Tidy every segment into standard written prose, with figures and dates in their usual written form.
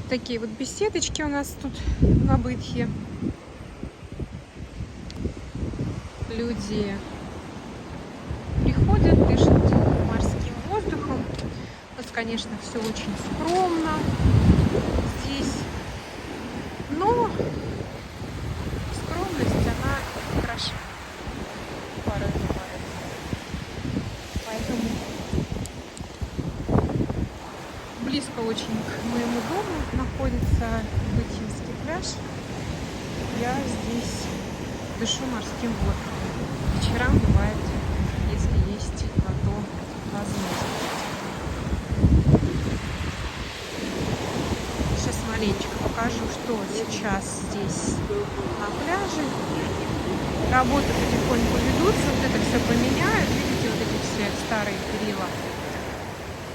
Такие вот беседочки у нас тут на Бытхе. Люди приходят, дышат морским воздухом. У нас, конечно, все очень скромно здесь, но скромность, она хороша порой бывает. Поэтому близко очень к моему дому находится Бытхинский пляж. Я здесь дышу морским воздухом. Вечерам бывает, если есть на то возможность. Сейчас маленечко покажу, что сейчас здесь на пляже. Работы потихоньку ведутся, вот это все поменяют. Видите, вот эти все старые перила.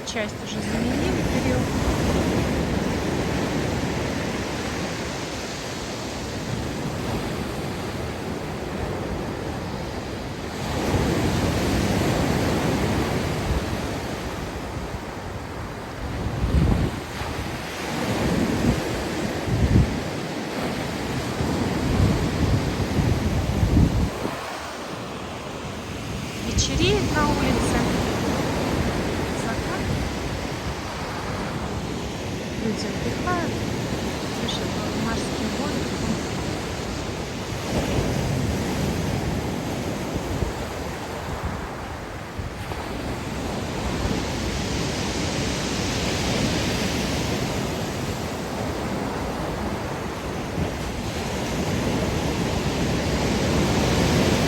Часть уже заменили перил. Вечереет на улице. Закат. Люди отдыхают, дышат морским воздухом.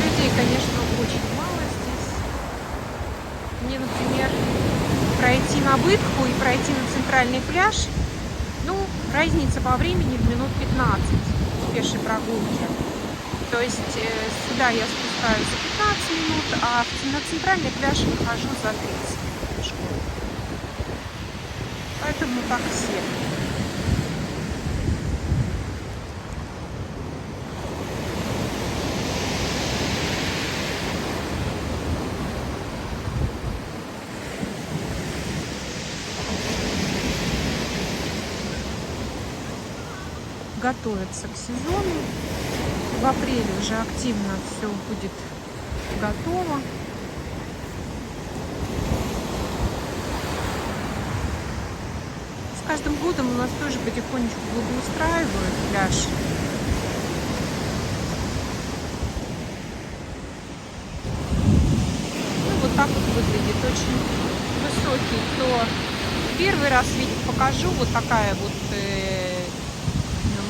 Людей, конечно, очень мало здесь. Мне, например, пройти на Бытху и пройти на центральный пляж, ну, разница по времени в минут 15 пешей прогулки. То есть сюда я спускаюсь за 15 минут, а на центральный пляж выхожу за 30 минут пешком. Поэтому так все. Готовятся к сезону. В апреле уже активно все будет готово. С каждым годом у нас тоже потихонечку благоустраивают пляж. Ну, вот так вот выглядит. Очень высокий. Кто первый раз видит, покажу. Вот такая вот,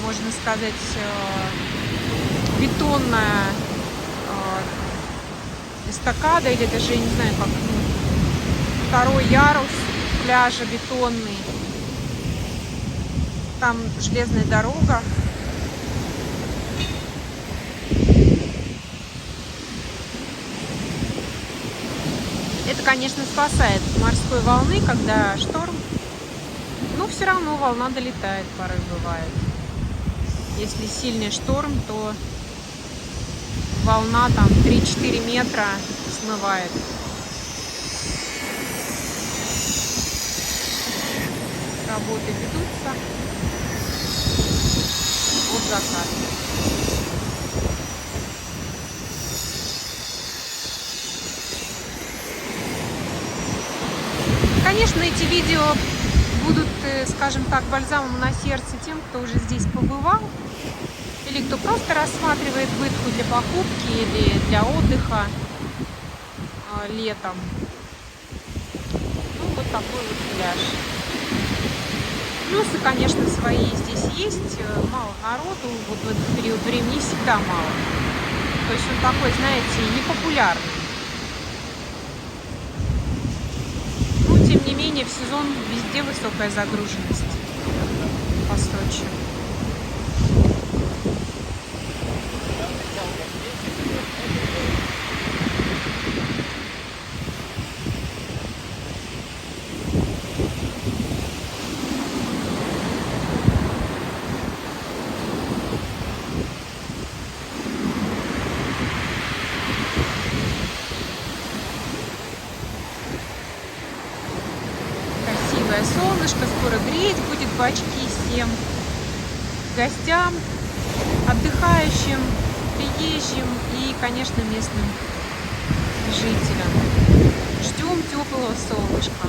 можно сказать, бетонная эстакада, или даже, я не знаю, как, второй ярус пляжа бетонный. Там железная дорога. Это, конечно, спасает от морской волны, когда шторм. Но все равно волна долетает, порой бывает. Если сильный шторм, то волна там 3-4 метра смывает. Работы ведутся от заката. Конечно, эти видео будут, скажем так, бальзамом на сердце тем, кто уже здесь побывал, или кто просто рассматривает Бытху для покупки или для отдыха летом. Ну, вот такой вот пляж. Плюсы, конечно, свои здесь есть. Мало народу, вот в этот период времени всегда мало. То есть он такой, знаете, непопулярный. Но, тем не менее, в сезон везде высокая загруженность по Сочи. Солнышко скоро греть будет, бачки всем гостям, отдыхающим, приезжим и, конечно, местным жителям. Ждем теплого солнышка.